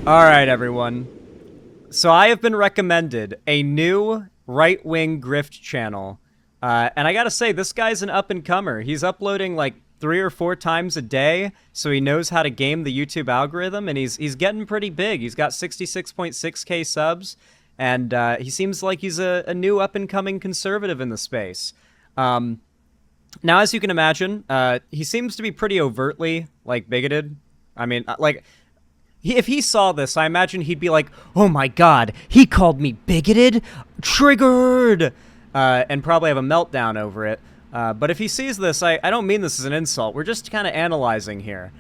All right, everyone. So I have been recommended a new right-wing grift channel. And I gotta say, this guy's an up-and-comer. He's uploading like 3 or 4 times a day, so he knows how to game the YouTube algorithm, and he's getting pretty big. He's got 66.6K subs, and he seems like he's a new up-and-coming conservative in the space. Now, as you can imagine, he seems to be pretty overtly, like, bigoted. I mean, like... If he saw this, I imagine he'd be like, "Oh my god, he called me bigoted? Triggered!" And probably have a meltdown over it. But if he sees this, I don't mean this as an insult. We're just kind of analyzing here.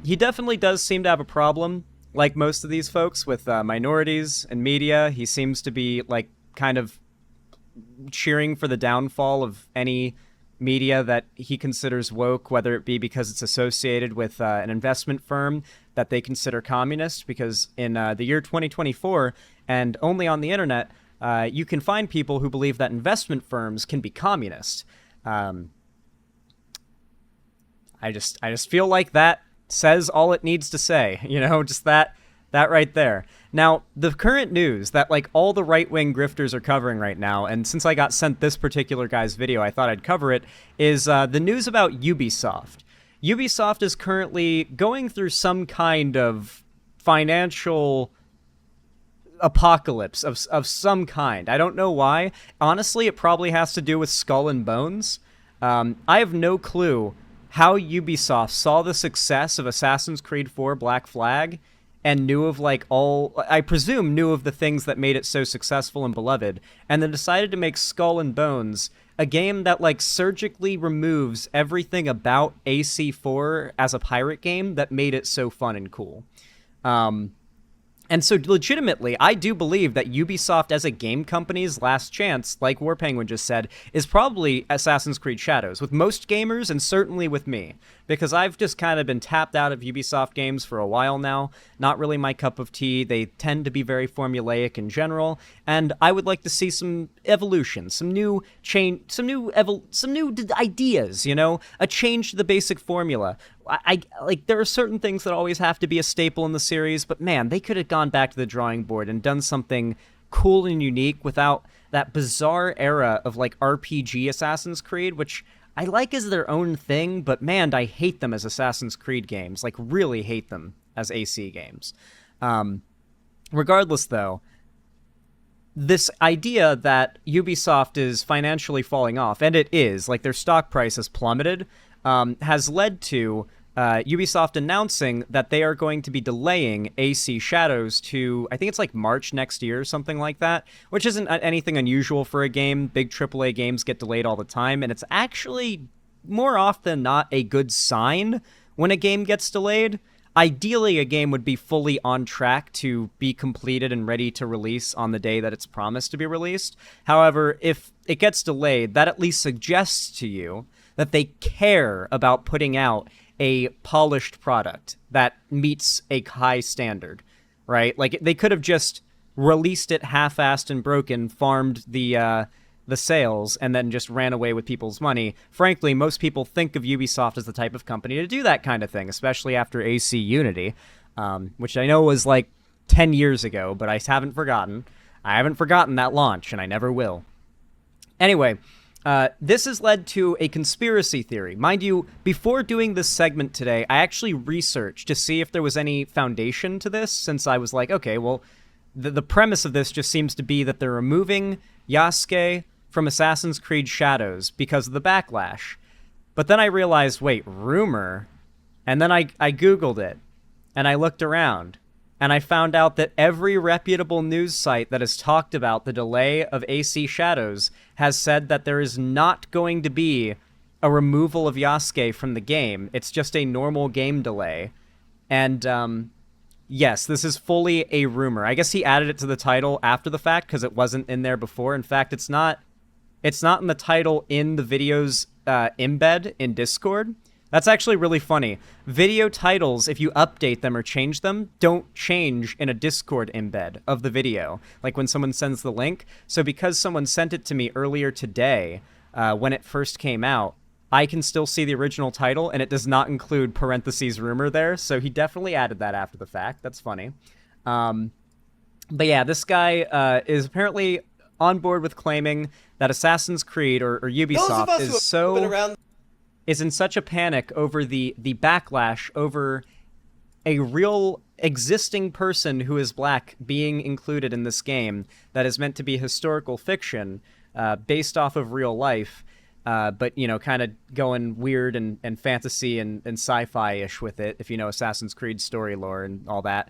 He definitely does seem to have a problem, like most of these folks, with minorities and media. He seems to be, like, kind of cheering for the downfall of any media that he considers woke, whether it be because it's associated with an investment firm that they consider communist, because in the year 2024, and only on the internet, you can find people who believe that investment firms can be communist. I just feel like that says all it needs to say, you know, just that right there. Now, the current news that, like, all the right-wing grifters are covering right now, and since I got sent this particular guy's video, I thought I'd cover it, is the news about Ubisoft. Ubisoft is currently going through some kind of financial apocalypse of some kind. I don't know why. Honestly, it probably has to do with Skull and Bones. I have no clue how Ubisoft saw the success of Assassin's Creed 4 Black Flag and knew of, like, I presume knew of the things that made it so successful and beloved, and then decided to make Skull and Bones a game that, like, surgically removes everything about AC4 as a pirate game that made it so fun and cool. And so, legitimately, I do believe that Ubisoft as a game company's last chance, like Warpenguin just said, is probably Assassin's Creed Shadows, with most gamers and certainly with me. Because I've just kind of been tapped out of Ubisoft games for a while now. Not really my cup of tea. They tend to be very formulaic in general, and I would like to see some evolution, some new change, some new ideas, you know? A change to the basic formula. I like, there are certain things that always have to be a staple in the series, but man, they could have gone back to the drawing board and done something cool and unique without that bizarre era of, like, RPG Assassin's Creed, which I like as their own thing, but man, I hate them as Assassin's Creed games. Like, really hate them as AC games. Regardless, though, this idea that Ubisoft is financially falling off, and it is, like, their stock price has plummeted, has led to Ubisoft announcing that they are going to be delaying AC Shadows to, I think it's like March next year or something like that, which isn't anything unusual for a game. Big AAA games get delayed all the time, and it's actually more often than not a good sign when a game gets delayed. Ideally, a game would be fully on track to be completed and ready to release on the day that it's promised to be released. However, if it gets delayed, that at least suggests to you that they care about putting out a polished product that meets a high standard, right? Like, they could have just released it half-assed and broken, farmed the sales, and then just ran away with people's money. Frankly, most people think of Ubisoft as the type of company to do that kind of thing, especially after AC Unity, which I know was like 10 years ago, but I haven't forgotten. I haven't forgotten that launch, and I never will. Anyway, this has led to a conspiracy theory. Mind you, before doing this segment today, I actually researched to see if there was any foundation to this, since I was like, okay, well, the premise of this just seems to be that they're removing Yasuke from Assassin's Creed Shadows because of the backlash. But then I realized, wait, rumor? And then I Googled it, and I looked around, and I found out that every reputable news site that has talked about the delay of AC Shadows has said that there is not going to be a removal of Yasuke from the game. It's just a normal game delay. And, yes, this is fully a rumor. I guess he added it to the title after the fact because it wasn't in there before. In fact, it's not in the title in the video's embed in Discord. That's actually really funny. Video titles, if you update them or change them, don't change in a Discord embed of the video, like when someone sends the link. So because someone sent it to me earlier today, when it first came out, I can still see the original title, and it does not include parentheses rumor there, so he definitely added that after the fact. That's funny. But yeah, this guy is apparently on board with claiming that Assassin's Creed or Those of Ubisoft us who have been around. is in such a panic over the backlash over a real existing person who is black being included in this game that is meant to be historical fiction based off of real life, but, you know, kind of going weird and fantasy and sci-fi-ish with it, if you know Assassin's Creed story lore and all that.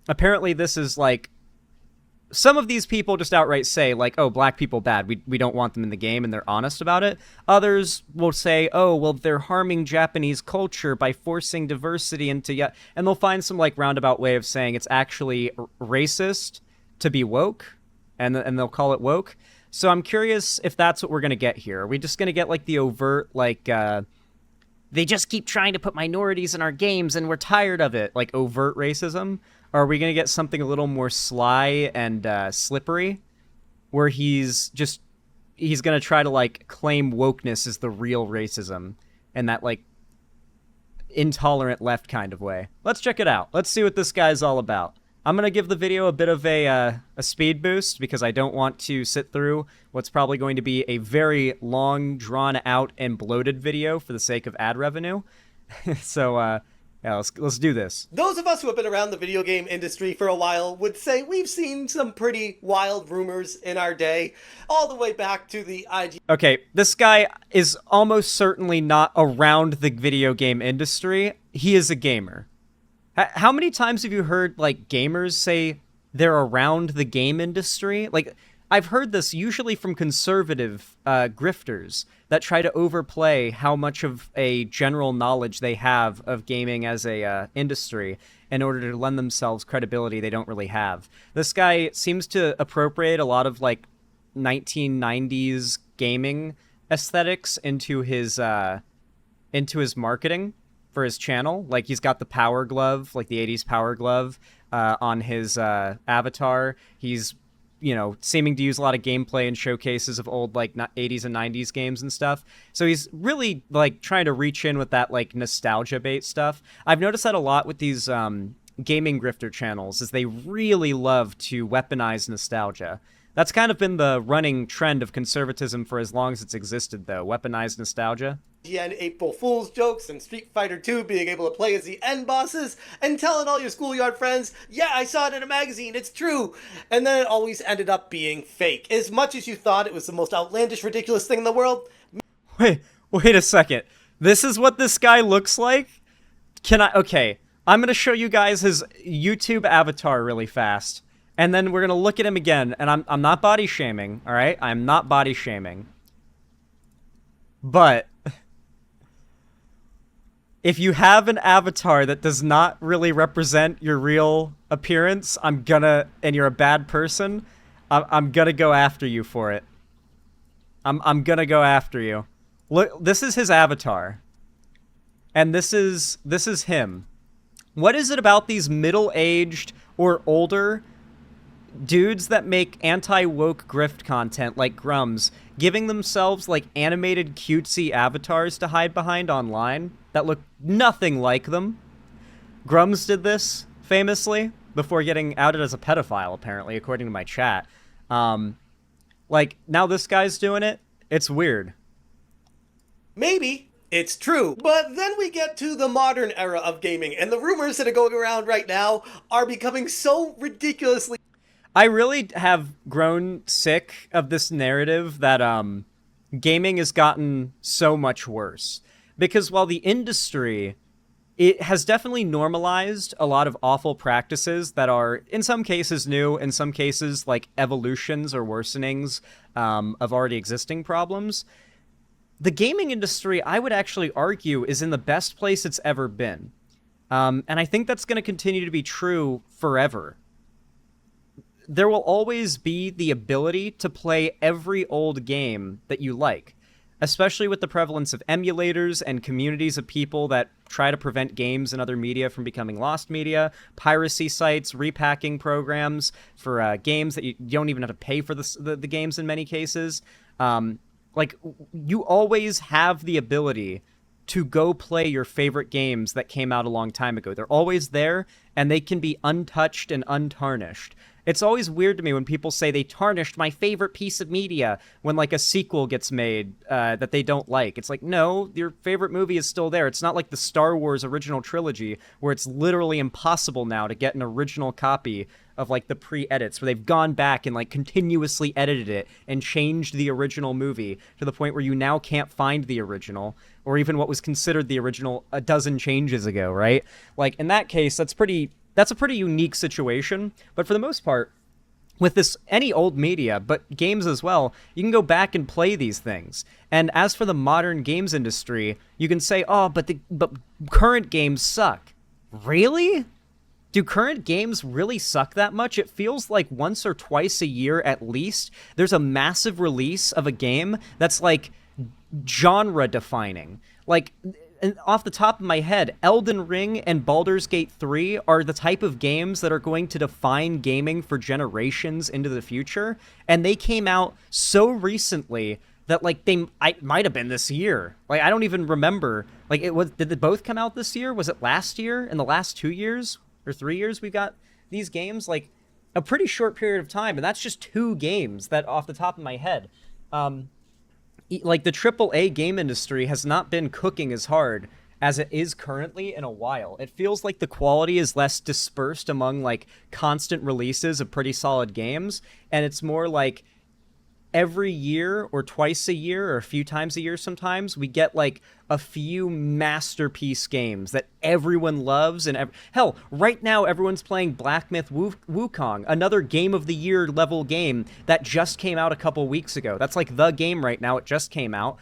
Apparently this is like, some of these people just outright say, like, oh, black people bad, we don't want them in the game, and they're honest about it. Others will say, oh, well, they're harming Japanese culture by forcing diversity into... And they'll find some, like, roundabout way of saying it's actually racist to be woke, and they'll call it woke. So I'm curious if that's what we're going to get here. Are we just going to get, like, the overt, like, they just keep trying to put minorities in our games, and we're tired of it, like, overt racism? Or are we going to get something a little more sly and slippery, where he's going to try to, like, claim wokeness as the real racism in that, like, intolerant left kind of way? Let's check it out. Let's see what this guy's all about. I'm going to give the video a bit of a speed boost because I don't want to sit through what's probably going to be a very long, drawn-out, and bloated video for the sake of ad revenue. So, yeah, let's do this. Those of us who have been around the video game industry for a while would say we've seen some pretty wild rumors in our day, all the way back to the IG. Okay, this guy is almost certainly not around the video game industry. He is a gamer. How many times have you heard, like, gamers say they're around the game industry? Like, I've heard this usually from conservative grifters that try to overplay how much of a general knowledge they have of gaming as a industry in order to lend themselves credibility they don't really have. This guy seems to appropriate a lot of, like, 1990s gaming aesthetics into his marketing for his channel. Like, he's got the power glove, like the 80s power glove on his avatar. He's, you know, seeming to use a lot of gameplay and showcases of old, like, 80s and 90s games and stuff. So he's really, like, trying to reach in with that, like, nostalgia bait stuff. I've noticed that a lot with these gaming grifter channels, is they really love to weaponize nostalgia. That's kind of been the running trend of conservatism for as long as it's existed, though. Weaponized nostalgia. And April Fool's jokes and Street Fighter 2 being able to play as the end bosses and telling all your schoolyard friends, yeah, I saw it in a magazine, it's true. And then it always ended up being fake. As much as you thought it was the most outlandish, ridiculous thing in the world. Wait a second. This is what this guy looks like? Okay, I'm going to show you guys his YouTube avatar really fast. And then we're going to look at him again. And I'm not body shaming, all right? I'm not body shaming. But if you have an avatar that does not really represent your real appearance, and you're a bad person, I'm gonna go after you for it. I'm gonna go after you. Look, this is his avatar. And this is him. What is it about these middle-aged or older dudes that make anti-woke grift content like Grums, giving themselves, like, animated cutesy avatars to hide behind online that look nothing like them? Grums did this famously before getting outed as a pedophile, apparently, according to my chat. Like, now this guy's doing it. It's weird. Maybe it's true. But then we get to the modern era of gaming, and the rumors that are going around right now are becoming so ridiculously... I really have grown sick of this narrative that gaming has gotten so much worse. Because while the industry, it has definitely normalized a lot of awful practices that are, in some cases, new, in some cases, like, evolutions or worsenings of already existing problems, the gaming industry, I would actually argue, is in the best place it's ever been. And I think that's going to continue to be true forever. There will always be the ability to play every old game that you like, especially with the prevalence of emulators and communities of people that try to prevent games and other media from becoming lost media, piracy sites, repacking programs for games that you don't even have to pay for the games in many cases. Like, you always have the ability to go play your favorite games that came out a long time ago. They're always there, and they can be untouched and untarnished. It's always weird to me when people say they tarnished my favorite piece of media when, like, a sequel gets made that they don't like. It's like, no, your favorite movie is still there. It's not like the Star Wars original trilogy where it's literally impossible now to get an original copy of, like, the pre-edits, where they've gone back and, like, continuously edited it and changed the original movie to the point where you now can't find the original, or even what was considered the original a dozen changes ago, right? Like, in that case, that's a pretty unique situation. But for the most part, with this, any old media, but games as well, you can go back and play these things. And as for the modern games industry, you can say, oh, but current games suck. Really? Do current games really suck that much? It feels like once or twice a year at least, there's a massive release of a game that's, like, genre defining. Like, off the top of my head, Elden Ring and Baldur's Gate 3 are the type of games that are going to define gaming for generations into the future, and they came out so recently that, like, I might have been this year. Like, I don't even remember. Like, did they both come out this year? Was it last year? In the last 2 years or 3 years we got these games? Like, a pretty short period of time, and that's just 2 games that off the top of my head. Like, the AAA game industry has not been cooking as hard as it is currently in a while. It feels like the quality is less dispersed among, like, constant releases of pretty solid games, and it's more like every year or twice a year or a few times a year sometimes, we get, like, a few masterpiece games that everyone loves. And hell, right now everyone's playing Black Myth Wukong, another Game of the Year level game that just came out a couple weeks ago. That's, like, the game right now. It just came out.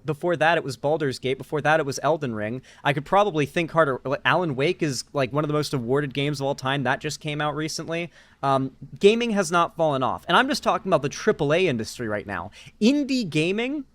Before that, it was Baldur's Gate. Before that, it was Elden Ring. I could probably think harder. Alan Wake is, like, one of the most awarded games of all time. That just came out recently. Gaming has not fallen off. And I'm just talking about the AAA industry right now. Indie gaming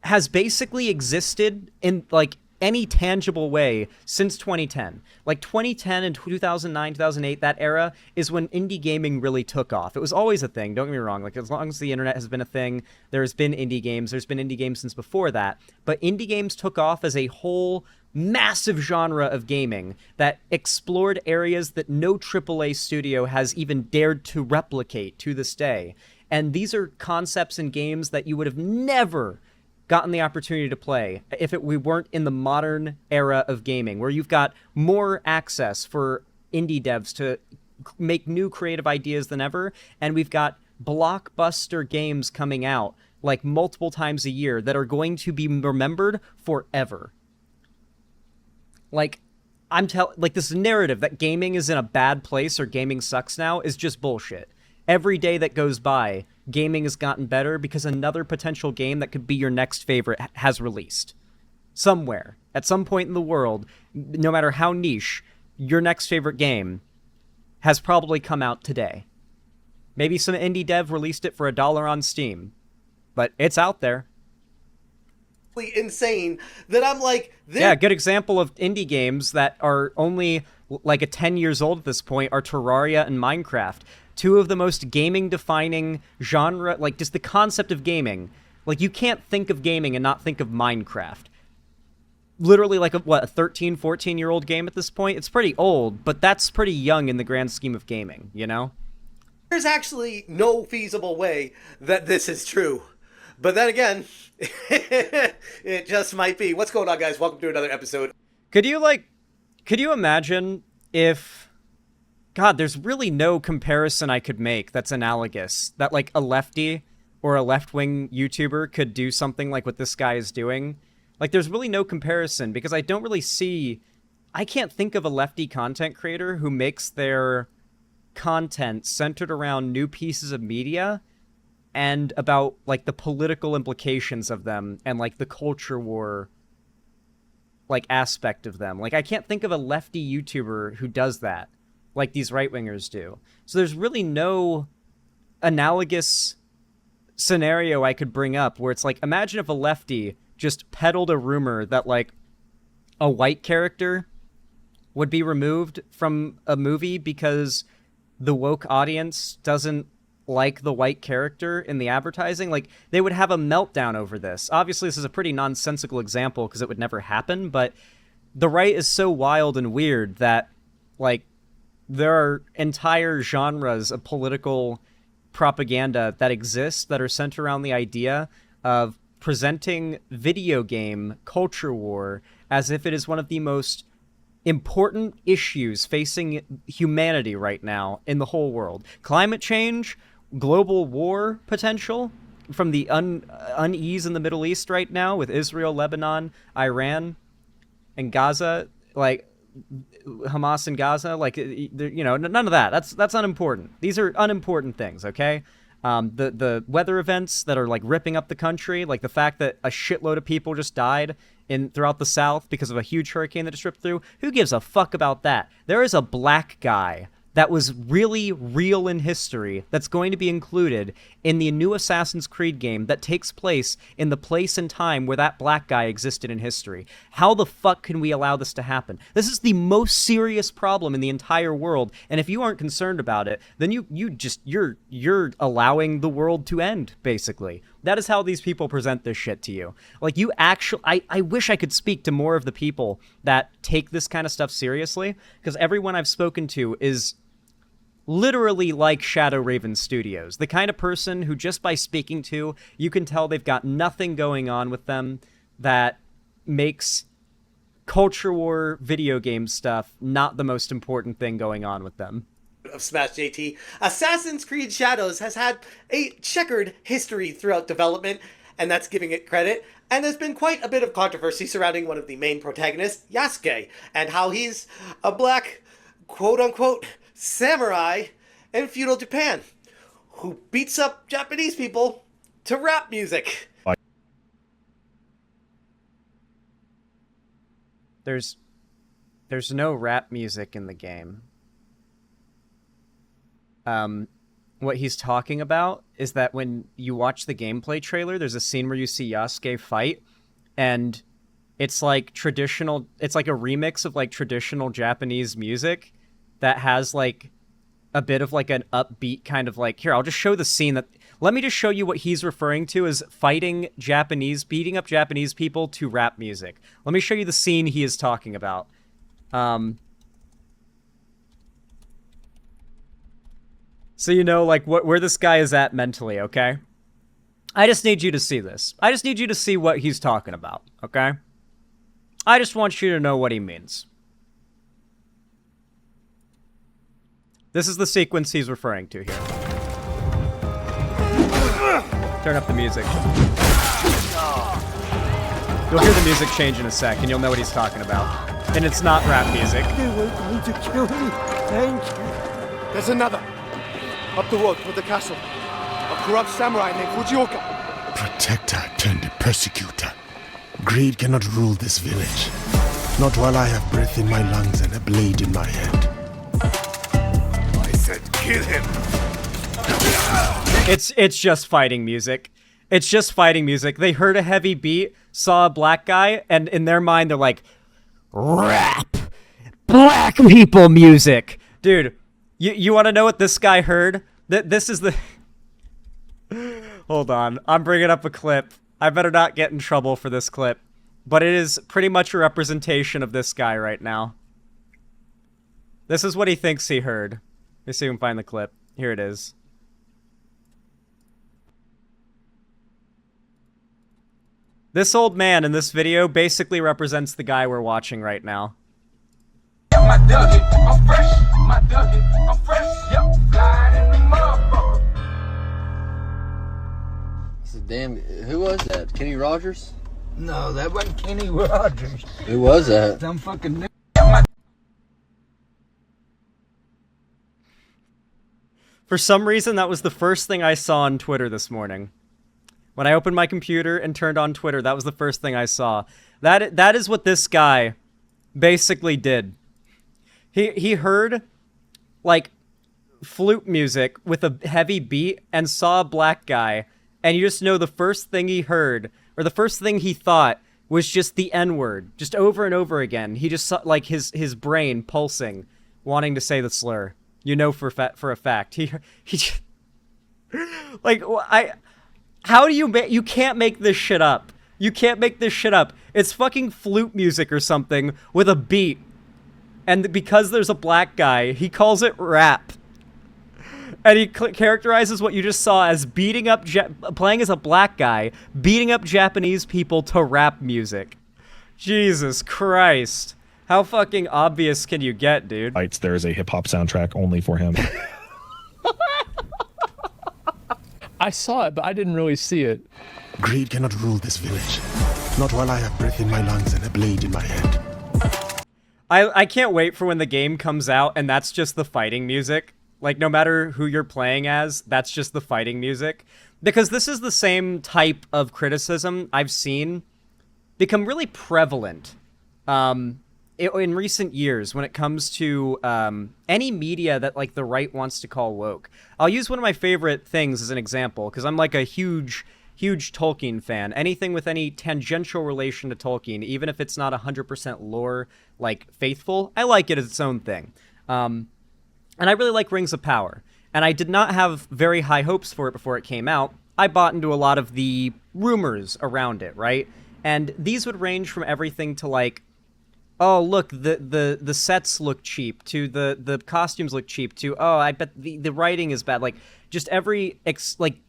has basically existed in, like, any tangible way since 2010. Like, 2010 and 2009, 2008, that era is when indie gaming really took off. It was always a thing, don't get me wrong. Like, as long as the internet has been a thing, there's been indie games. There's been indie games since before that. But indie games took off as a whole massive genre of gaming that explored areas that no AAA studio has even dared to replicate to this day. And these are concepts and games that you would have never gotten the opportunity to play if we weren't in the modern era of gaming, where you've got more access for indie devs to make new creative ideas than ever, and we've got blockbuster games coming out, like, multiple times a year that are going to be remembered forever. Like, this narrative that gaming is in a bad place or gaming sucks now is just bullshit. Every day that goes by, gaming has gotten better because another potential game that could be your next favorite has released. Somewhere, at some point in the world, no matter how niche, your next favorite game has probably come out today. Maybe some indie dev released it for $1 on Steam, but it's out there. Insane that I'm like, yeah, good example of indie games that are only, like, 10 years old at this point are Terraria and Minecraft. 2 of the most gaming-defining genre, like, just the concept of gaming. Like, you can't think of gaming and not think of Minecraft. Literally, like, a 13, 14-year-old game at this point? It's pretty old, but that's pretty young in the grand scheme of gaming, you know? There's actually no feasible way that this is true. But then again, it just might be. What's going on, guys? Welcome to another episode. Could you imagine if... God, there's really no comparison I could make that's analogous. That, like, a lefty or a left-wing YouTuber could do something like what this guy is doing. Like, there's really no comparison because I don't really see... I can't think of a lefty content creator who makes their content centered around new pieces of media and about, like, the political implications of them and, like, the culture war, like, aspect of them. Like, I can't think of a lefty YouTuber who does that like these right-wingers do. So there's really no analogous scenario I could bring up where it's like, imagine if a lefty just peddled a rumor that, like, a white character would be removed from a movie because the woke audience doesn't like the white character in the advertising, like, they would have a meltdown over this. Obviously, this is a pretty nonsensical example because it would never happen, but the right is so wild and weird that, like, there are entire genres of political propaganda that exist that are centered around the idea of presenting video game culture war as if it is one of the most important issues facing humanity right now in the whole world. Climate change, global war potential from the unease in the Middle East right now with Israel, Lebanon, Iran, and Gaza, like Hamas and Gaza, like, you know, none of that. That's unimportant. These are unimportant things, okay? The weather events that are like ripping up the country, like the fact that a shitload of people just died throughout the South because of a huge hurricane that just ripped through. Who gives a fuck about that? There is a black guy that was really real in history that's going to be included in the new Assassin's Creed game that takes place in the place and time where that black guy existed in history. How the fuck can we allow this to happen? This is the most serious problem in the entire world, and if you aren't concerned about it, then you're allowing the world to end, basically. That is how these people present this shit to you. Like, you actually, I wish I could speak to more of the people that take this kind of stuff seriously, because everyone I've spoken to is literally like Shadow Raven Studios, the kind of person who, just by speaking to, you can tell they've got nothing going on with them that makes culture war video game stuff not the most important thing going on with them. Of Smash JT, Assassin's Creed Shadows has had a checkered history throughout development, and that's giving it credit. And there's been quite a bit of controversy surrounding one of the main protagonists, Yasuke, and how he's a black, quote-unquote, samurai in feudal Japan who beats up Japanese people to rap music. There's no rap music in the game. What he's talking about is that when you watch the gameplay trailer, there's a scene where you see Yasuke fight, and it's like traditional, it's like a remix of like traditional Japanese music that has like a bit of like an upbeat kind of like, here, I'll just show the scene that, let me just show you what he's referring to as beating up Japanese people to rap music. Let me show you the scene he is talking about. So you know, like, where this guy is at mentally, okay? I just need you to see this. I just need you to see what he's talking about, okay? I just want you to know what he means. This is the sequence he's referring to here. Turn up the music. You'll hear the music change in a sec, and you'll know what he's talking about. And it's not rap music. They were going to kill me. Thank you. There's another. Up the road toward the castle. A corrupt samurai named Fujioka. Protector turned persecutor. Greed cannot rule this village. Not while I have breath in my lungs and a blade in my head. I said kill him. It's just fighting music. It's just fighting music. They heard a heavy beat, saw a black guy, and in their mind they're like, rap! Black people music! Dude, you want to know what this guy heard? This is the... Hold on. I'm bringing up a clip. I better not get in trouble for this clip. But it is pretty much a representation of this guy right now. This is what he thinks he heard. Let's see if we can find the clip. Here it is. This old man in this video basically represents the guy we're watching right now. My Dougie, I'm fresh. My Dougie, I'm fresh. Yep, flying in the motherfucker. This is damn. Who was that? Kenny Rogers? No, that wasn't Kenny Rogers. Who was that? Some fucking new. For some reason, that was the first thing I saw on Twitter this morning. When I opened my computer and turned on Twitter, that was the first thing I saw. That is what this guy basically did. He heard, like, flute music with a heavy beat and saw a black guy, and you just know the first thing he heard, or the first thing he thought, was just the N-word, just over and over again. He just saw, like, his brain pulsing, wanting to say the slur. You know for a fact. Like, how do you can't make this shit up. You can't make this shit up. It's fucking flute music or something with a beat. And because there's a black guy, he calls it rap. And he characterizes what you just saw as playing as a black guy, beating up Japanese people to rap music. Jesus Christ. How fucking obvious can you get, dude? There is a hip-hop soundtrack only for him. I saw it, but I didn't really see it. Greed cannot rule this village. Not while I have breath in my lungs and a blade in my head. I can't wait for when the game comes out and that's just the fighting music. Like, no matter who you're playing as, that's just the fighting music. Because this is the same type of criticism I've seen become really prevalent in recent years when it comes to any media that, like, the right wants to call woke. I'll use one of my favorite things as an example, because I'm, like, a huge Tolkien fan. Anything with any tangential relation to Tolkien, even if it's not 100% lore, like, faithful, I like it as its own thing. And I really like Rings of Power. And I did not have very high hopes for it before it came out. I bought into a lot of the rumors around it, right? And these would range from everything to, like, oh, look, the sets look cheap, to the costumes look cheap, to, oh, I bet the writing is bad. Like, just every,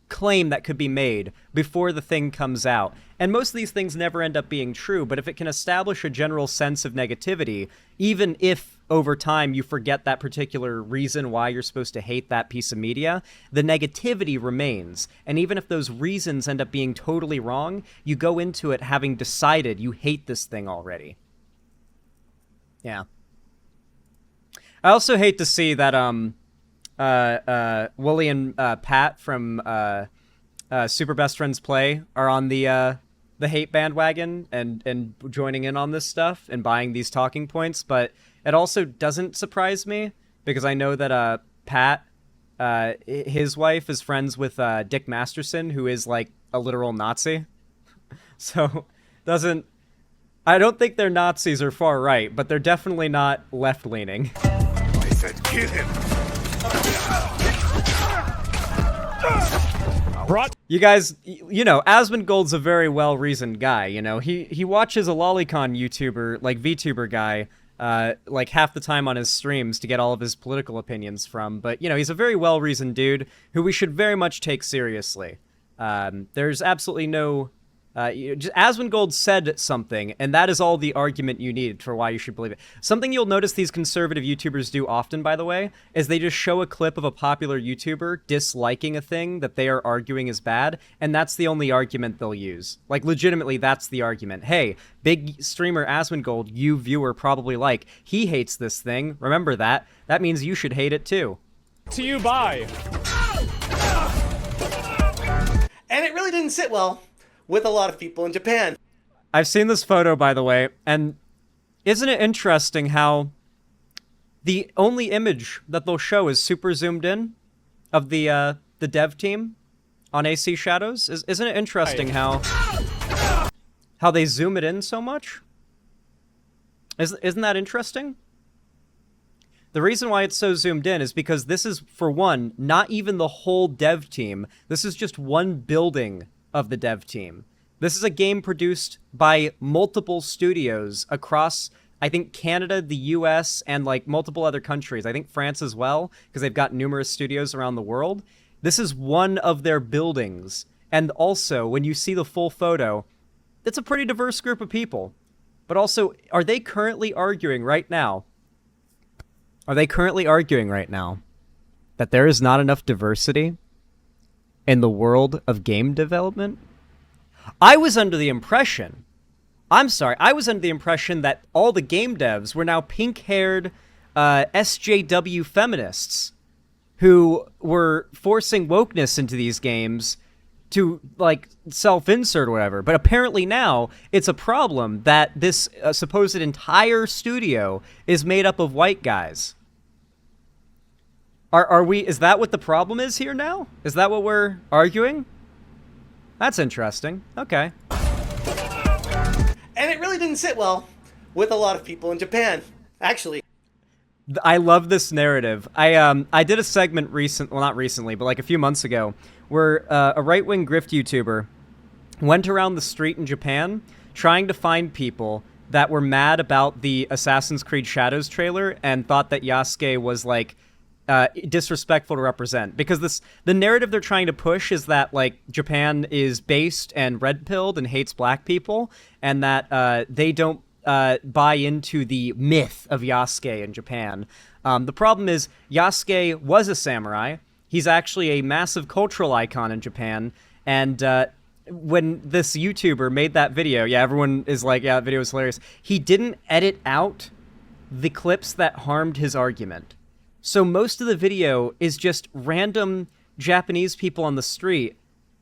claim that could be made before the thing comes out. And most of these things never end up being true, but if it can establish a general sense of negativity, even if over time you forget that particular reason why you're supposed to hate that piece of media, the negativity remains. And even if those reasons end up being totally wrong, you go into it having decided you hate this thing already. Yeah. I also hate to see that Wooly and Pat from Super Best Friends Play are on the hate bandwagon and joining in on this stuff and buying these talking points, but it also doesn't surprise me because I know that Pat, his wife, is friends with Dick Masterson, who is like a literal Nazi. So I don't think they're Nazis or far right, but they're definitely not left leaning. I said kill him. You guys, you know, Asmongold's a very well-reasoned guy, you know. He watches a Lolicon YouTuber, like VTuber guy, like half the time on his streams to get all of his political opinions from. But, you know, he's a very well-reasoned dude who we should very much take seriously. There's absolutely no... Asmongold said something, and that is all the argument you need for why you should believe it. Something you'll notice these conservative YouTubers do often, by the way, is they just show a clip of a popular YouTuber disliking a thing that they are arguing is bad, and that's the only argument they'll use. Like, legitimately, that's the argument. Hey, big streamer Asmongold, you viewer probably like, he hates this thing. Remember that. That means you should hate it too. To you, bye. And it really didn't sit well with a lot of people in Japan. I've seen this photo, by the way, and isn't it interesting how the only image that they'll show is super zoomed in of the dev team on AC Shadows? Isn't it interesting how they zoom it in so much? Isn't that interesting? The reason why it's so zoomed in is because this is, for one, not even the whole dev team. This is just one building of the dev team. This is a game produced by multiple studios across, I think, Canada, the US, and like multiple other countries. I think France as well, because they've got numerous studios around the world. This is one of their buildings. And also, when you see the full photo, it's a pretty diverse group of people. But also, are they currently arguing right now? Are they currently arguing right now that there is not enough diversity in the world of game development? I was under the impression that all the game devs were now pink-haired SJW feminists who were forcing wokeness into these games to, like, self-insert or whatever. But apparently now it's a problem that this supposed entire studio is made up of white guys. Is that what the problem is here now? Is that what we're arguing? That's interesting. Okay. And it really didn't sit well with a lot of people in Japan, actually. I love this narrative. I did a segment well, not recently, but like a few months ago, where a right-wing grift YouTuber went around the street in Japan trying to find people that were mad about the Assassin's Creed Shadows trailer and thought that Yasuke was, like, disrespectful to represent. Because the narrative they're trying to push is that, like, Japan is based and red-pilled and hates black people, and that they don't buy into the myth of Yasuke in Japan. The problem is, Yasuke was a samurai. He's actually a massive cultural icon in Japan, and when this YouTuber made that video, yeah, everyone is like, yeah, that video was hilarious. He didn't edit out the clips that harmed his argument. So most of the video is just random Japanese people on the street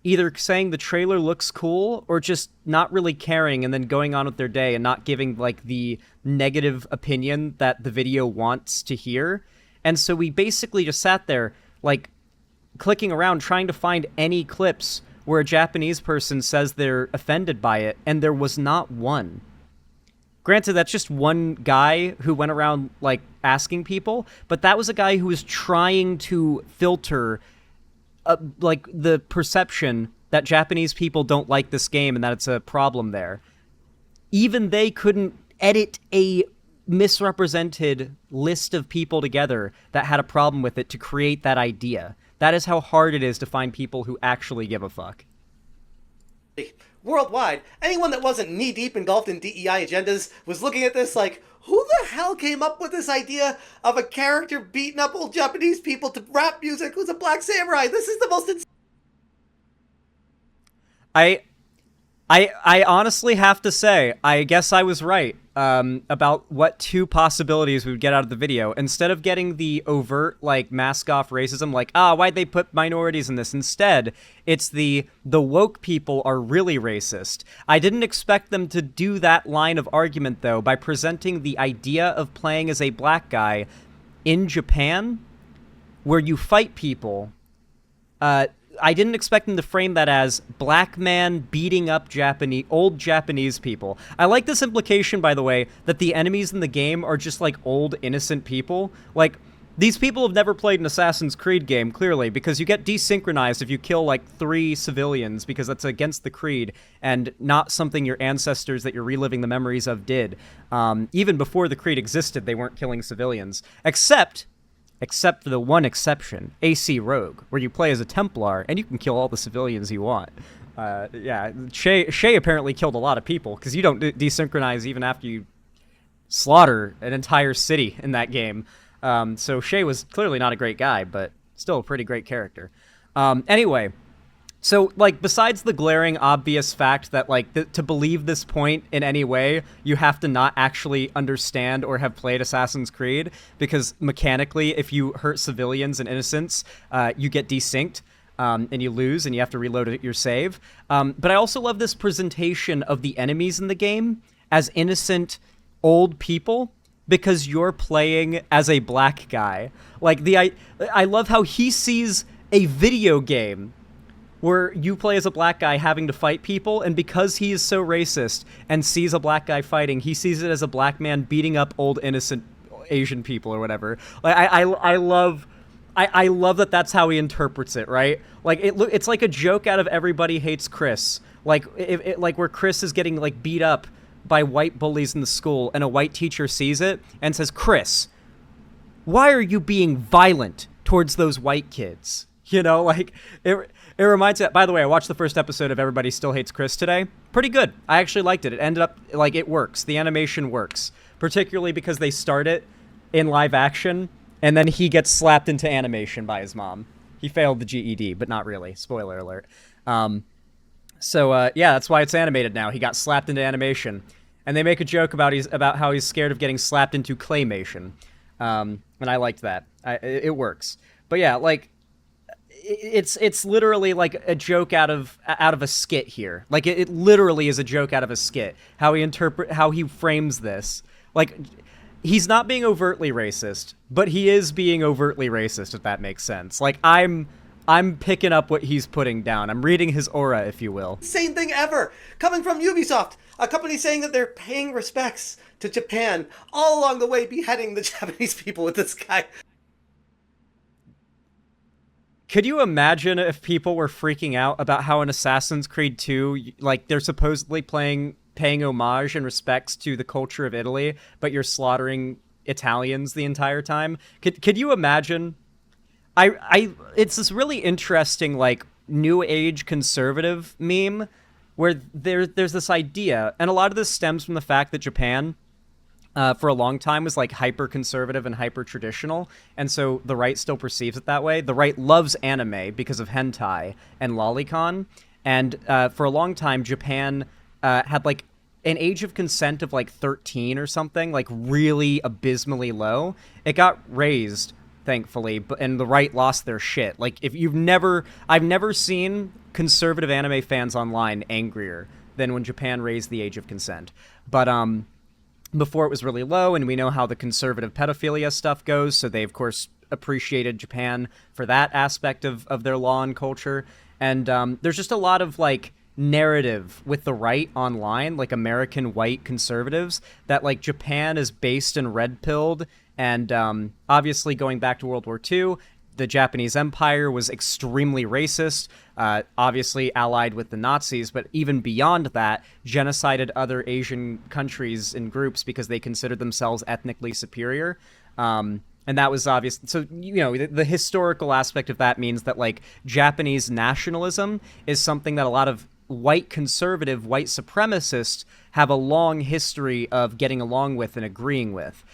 either saying the trailer looks cool or just not really caring and then going on with their day and not giving, like, the negative opinion that the video wants to hear. And so we basically just sat there, like, clicking around trying to find any clips where a Japanese person says they're offended by it, and there was not one. Granted, that's just one guy who went around, like, asking people, but that was a guy who was trying to filter, like, the perception that Japanese people don't like this game and that it's a problem there. Even they couldn't edit a misrepresented list of people together that had a problem with it to create that idea. That is how hard it is to find people who actually give a fuck. Worldwide, anyone that wasn't knee-deep engulfed in DEI agendas was looking at this like, who the hell came up with this idea of a character beating up old Japanese people to rap music who's a black samurai? This is the most insane. I honestly have to say, I guess I was right about what two possibilities we would get out of the video. Instead of getting the overt, like, mask-off racism, like, why'd they put minorities in this? Instead, it's the woke people are really racist. I didn't expect them to do that line of argument, though, by presenting the idea of playing as a black guy in Japan, where you fight people. I didn't expect them to frame that as black man beating up old Japanese people. I like this implication, by the way, that the enemies in the game are just, like, old, innocent people. Like, these people have never played an Assassin's Creed game, clearly, because you get desynchronized if you kill, like, 3 civilians, because that's against the creed, and not something your ancestors that you're reliving the memories of did. Even before the creed existed, they weren't killing civilians. Except for the one exception, AC Rogue, where you play as a Templar, and you can kill all the civilians you want. Yeah, Shay apparently killed a lot of people, because you don't desynchronize even after you slaughter an entire city in that game. So Shay was clearly not a great guy, but still a pretty great character. Anyway, so, like, besides the glaring obvious fact that, like, to believe this point in any way, you have to not actually understand or have played Assassin's Creed, because mechanically, if you hurt civilians and innocents, you get desynced, and you lose, and you have to reload your save. But I also love this presentation of the enemies in the game as innocent old people, because you're playing as a black guy. Like, I love how he sees a video game where you play as a black guy having to fight people, and because he is so racist and sees a black guy fighting, he sees it as a black man beating up old innocent Asian people or whatever. Like, I love that that's how he interprets it, right? Like, it's like a joke out of Everybody Hates Chris. Like, like where Chris is getting, like, beat up by white bullies in the school, and a white teacher sees it and says, "Chris, why are you being violent towards those white kids?" You know, like, it reminds me. By the way, I watched the first episode of Everybody Still Hates Chris today. Pretty good. I actually liked it. It ended up, like, it works. The animation works. Particularly because they start it in live action, and then he gets slapped into animation by his mom. He failed the GED, but not really. Spoiler alert. Yeah, that's why it's animated now. He got slapped into animation. And they make a joke about how he's scared of getting slapped into claymation. And I liked that. It works. But yeah, like, it's literally like a joke out of a skit here. Like, it literally is a joke out of a skit. How he frames this. Like, he's not being overtly racist, but he is being overtly racist, if that makes sense. Like, I'm picking up what he's putting down. I'm reading his aura, if you will. Same thing ever. Coming from Ubisoft, a company saying that they're paying respects to Japan, all along the way beheading the Japanese people with this guy. Could you imagine if people were freaking out about how in Assassin's Creed 2, like, they're supposedly paying homage and respects to the culture of Italy, but you're slaughtering Italians the entire time? Could you imagine? It's this really interesting, like, new age conservative meme where there's this idea, and a lot of this stems from the fact that Japan, for a long time, was like hyper conservative and hyper traditional, and so the right still perceives it that way. The right loves anime because of hentai and lolicon, and for a long time, Japan had like an age of consent of like 13 or something, like really abysmally low. It got raised, thankfully, and the right lost their shit. Like, if I've never seen conservative anime fans online angrier than when Japan raised the age of consent. But before it was really low, and we know how the conservative pedophilia stuff goes, so they of course appreciated Japan for that aspect of their law and culture. And there's just a lot of like narrative with the right online, like American white conservatives, that like Japan is based and red-pilled, and obviously going back to World War II, the Japanese Empire was extremely racist, obviously allied with the Nazis, but even beyond that, genocided other Asian countries and groups because they considered themselves ethnically superior. And that was obvious. So, you know, the historical aspect of that means that, like, Japanese nationalism is something that a lot of white conservative, white supremacists have a long history of getting along with and agreeing with.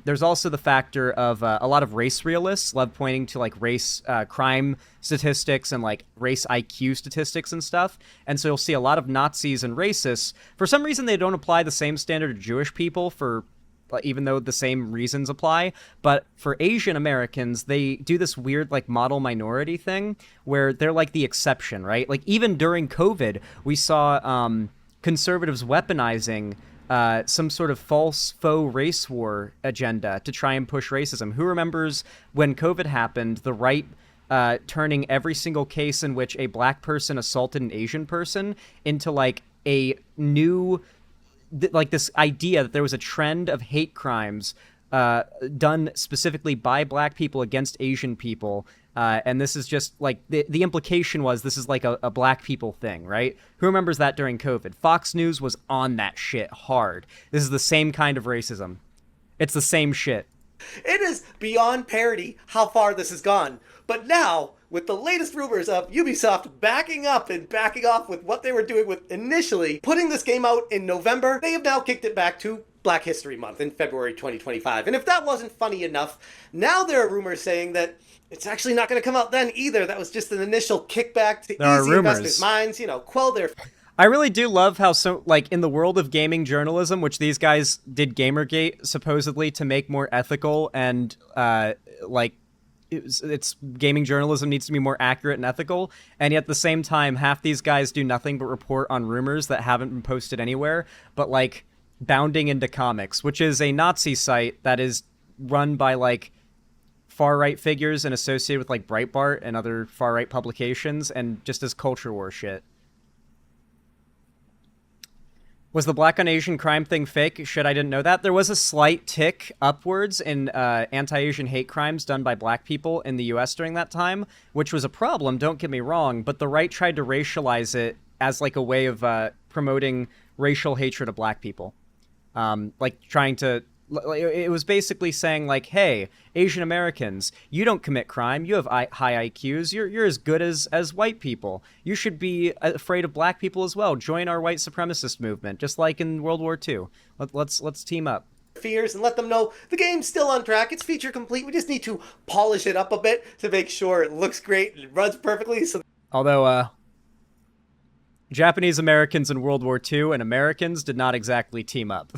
There's also the factor of a lot of race realists love pointing to like race crime statistics and like race IQ statistics and stuff. And so you'll see a lot of Nazis and racists. For some reason, they don't apply the same standard to Jewish people, for even though the same reasons apply. But for Asian Americans, they do this weird like model minority thing where they're like the exception, right? Like even during COVID, we saw conservatives weaponizing some sort of false faux race war agenda to try and push racism. Who remembers when COVID happened, the right turning every single case in which a black person assaulted an Asian person into like a new, like this idea that there was a trend of hate crimes done specifically by black people against Asian people. And this is just like the implication was this is like a black people thing, right? Who remembers that during COVID? Fox News was on that shit hard. This is the same kind of racism. It's the same shit. It is beyond parody how far this has gone. But now, with the latest rumors of Ubisoft backing up and backing off with what they were doing with initially putting this game out in November, they have now kicked it back to Black History Month in February 2025. And if that wasn't funny enough, now there are rumors saying that it's actually not going to come out then either. That was just an initial kickback to ease the investors' minds, you know, quell their... I really do love how, so like in the world of gaming journalism, which these guys did Gamergate supposedly to make more ethical and like it's gaming journalism needs to be more accurate and ethical, and yet at the same time half these guys do nothing but report on rumors that haven't been posted anywhere, but like Bounding into Comics, which is a Nazi site that is run by like far-right figures and associated with like Breitbart and other far-right publications, and just as culture war shit. Was the black on Asian crime thing fake? Shit, I didn't know that. There was a slight tick upwards in anti-Asian hate crimes done by black people in the US during that time, which was a problem, don't get me wrong, but the right tried to racialize it as like a way of promoting racial hatred of black people. Like trying to... It was basically saying like, hey, Asian Americans, you don't commit crime. You have high IQs. You're as good as white people. You should be afraid of black people as well. Join our white supremacist movement, just like in World War II. Let's team up. Fears and let them know the game's still on track. It's feature complete. We just need to polish it up a bit to make sure it looks great and it runs perfectly. So, although Japanese Americans in World War II and Americans did not exactly team up.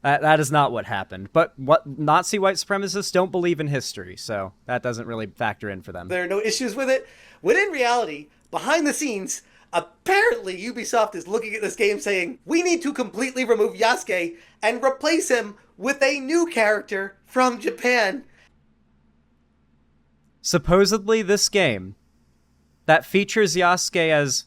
That is not what happened. But what Nazi white supremacists don't believe in history, so that doesn't really factor in for them. There are no issues with it. When in reality, behind the scenes, apparently Ubisoft is looking at this game saying, we need to completely remove Yasuke and replace him with a new character from Japan. Supposedly this game that features Yasuke as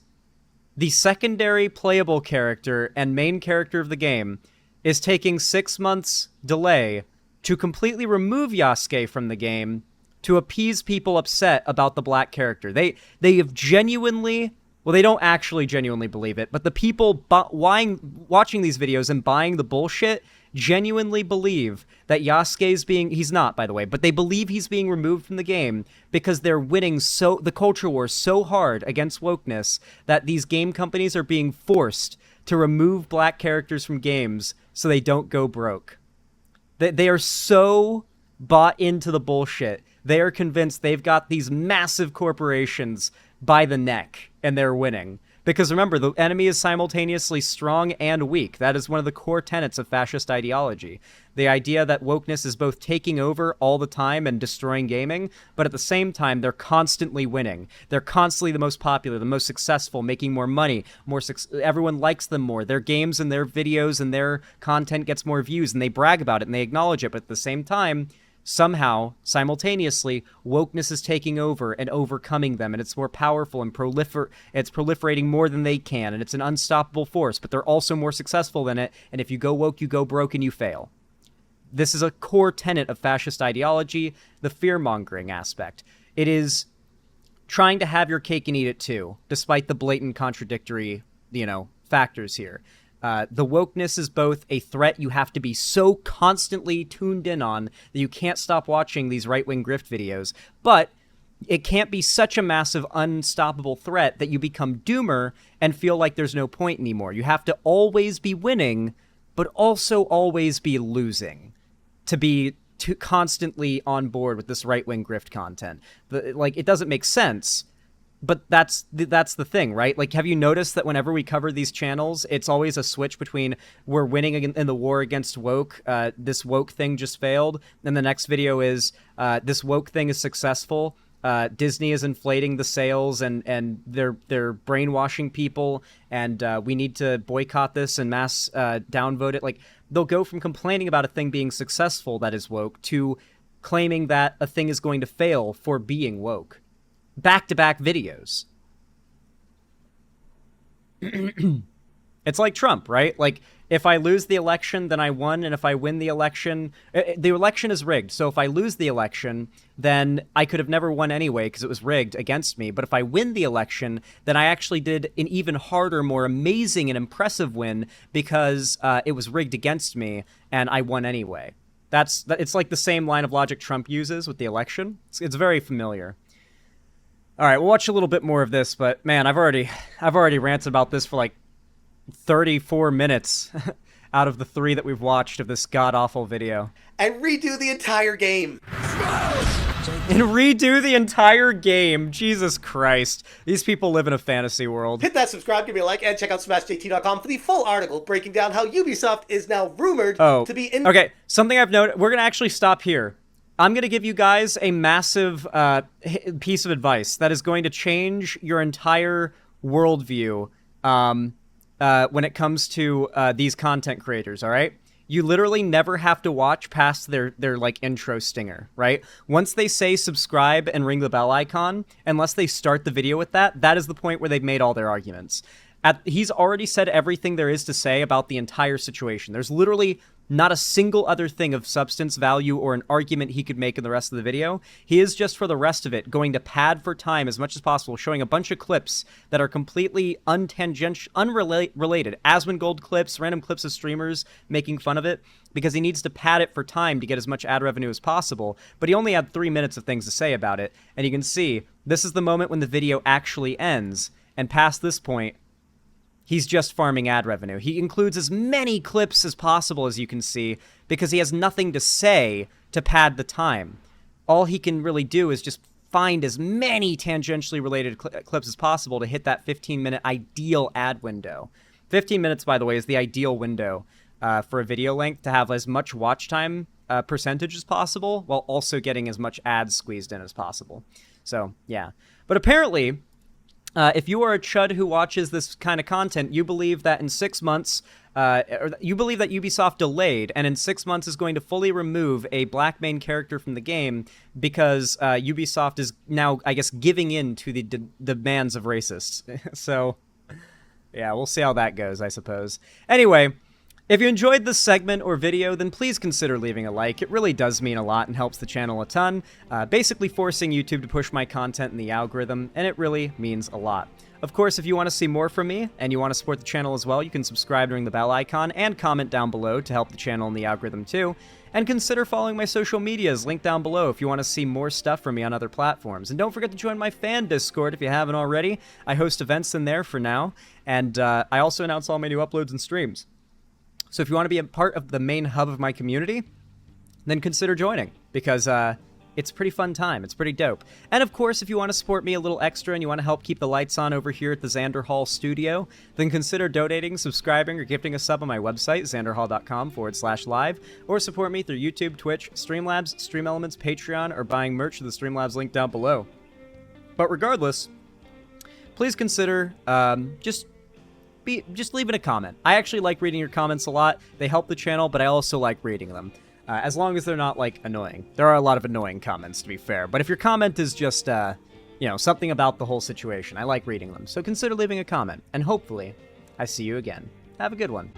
the secondary playable character and main character of the game is taking 6 months delay to completely remove Yasuke from the game to appease people upset about the black character. They have genuinely, well, they don't actually genuinely believe it, but the people watching these videos and buying the bullshit genuinely believe that Yasuke's he's not, by the way, but they believe he's being removed from the game because they're winning the culture war so hard against wokeness that these game companies are being forced to remove black characters from games so they don't go broke. They are so bought into the bullshit. They are convinced they've got these massive corporations by the neck and they're winning. Because remember, the enemy is simultaneously strong and weak. That is one of the core tenets of fascist ideology. The idea that wokeness is both taking over all the time and destroying gaming, but at the same time, they're constantly winning. They're constantly the most popular, the most successful, making more money, everyone likes them more. Their games and their videos and their content gets more views, and they brag about it and they acknowledge it. But at the same time, somehow, simultaneously, wokeness is taking over and overcoming them, and it's more powerful and it's proliferating more than they can, and it's an unstoppable force, but they're also more successful than it, and if you go woke, you go broke, and you fail. This is a core tenet of fascist ideology, the fear-mongering aspect. It is trying to have your cake and eat it too, despite the blatant contradictory, factors here. The wokeness is both a threat you have to be so constantly tuned in on that you can't stop watching these right-wing grift videos, but it can't be such a massive, unstoppable threat that you become doomer and feel like there's no point anymore. You have to always be winning, but also always be losing to be constantly on board with this right-wing grift content. It doesn't make sense. But that's the thing, right? Like, have you noticed that whenever we cover these channels, it's always a switch between we're winning in the war against woke, this woke thing just failed, and the next video is this woke thing is successful, Disney is inflating the sales and they're brainwashing people, and we need to boycott this and mass downvote it. Like, they'll go from complaining about a thing being successful that is woke to claiming that a thing is going to fail for being woke. Back-to-back videos. It's like Trump, right? Like, if I lose the election, then I won, and if I win the election is rigged. So if I lose the election, then I could have never won anyway because it was rigged against me. But if I win the election, then I actually did an even harder, more amazing and impressive win because it was rigged against me, and I won anyway. It's like the same line of logic Trump uses with the election. It's very familiar. All right, we'll watch a little bit more of this, but man, I've already ranted about this for like 34 minutes out of the 3 that we've watched of this god-awful video. And redo the entire game. Jesus Christ. These people live in a fantasy world. Hit that subscribe, give me a like, and check out SmashJT.com for the full article breaking down how Ubisoft is now rumored to be in... Okay, something I've noted, we're going to actually stop here. I'm going to give you guys a massive piece of advice that is going to change your entire worldview when it comes to these content creators, all right? You literally never have to watch past their like intro stinger, right? Once they say subscribe and ring the bell icon, unless they start the video with that is the point where they've made all their arguments. He's already said everything there is to say about the entire situation. There's literally not a single other thing of substance, value, or an argument he could make in the rest of the video. He is just, for the rest of it, going to pad for time as much as possible, showing a bunch of clips that are completely unrelated. Asmongold clips, random clips of streamers making fun of it, because he needs to pad it for time to get as much ad revenue as possible. But he only had 3 minutes of things to say about it, and you can see, this is the moment when the video actually ends, and past this point, he's just farming ad revenue. He includes as many clips as possible, as you can see, because he has nothing to say to pad the time. All he can really do is just find as many tangentially related clips as possible to hit that 15-minute ideal ad window. 15 minutes, by the way, is the ideal window for a video length to have as much watch time percentage as possible while also getting as much ads squeezed in as possible. So, yeah. But apparently... if you are a chud who watches this kind of content, you believe that in 6 months, you believe that Ubisoft delayed, and in 6 months is going to fully remove a black main character from the game because Ubisoft is now, I guess, giving in to the demands of racists. So, yeah, we'll see how that goes, I suppose. Anyway, If you enjoyed this segment or video, then please consider leaving a like. It really does mean a lot and helps the channel a ton, basically forcing YouTube to push my content in the algorithm, and it really means a lot. Of course, if you want to see more from me, and you want to support the channel as well, you can subscribe during the bell icon and comment down below to help the channel in the algorithm too. And consider following my social medias, linked down below, if you want to see more stuff from me on other platforms. And don't forget to join my fan Discord if you haven't already. I host events in there for now, and I also announce all my new uploads and streams. So if you want to be a part of the main hub of my community, then consider joining, because it's a pretty fun time. It's pretty dope. And of course, if you want to support me a little extra and you want to help keep the lights on over here at the Xander Hall studio, then consider donating, subscribing, or gifting a sub on my website, xanderhall.com/live, or support me through YouTube, Twitch, Streamlabs, Stream Elements, Patreon, or buying merch to the Streamlabs link down below. But regardless, please consider just leaving a comment. I actually like reading your comments a lot. They help the channel, but I also like reading them. As long as they're not, like, annoying. There are a lot of annoying comments, to be fair. But if your comment is just, you know, something about the whole situation, I like reading them. So consider leaving a comment. And hopefully, I see you again. Have a good one.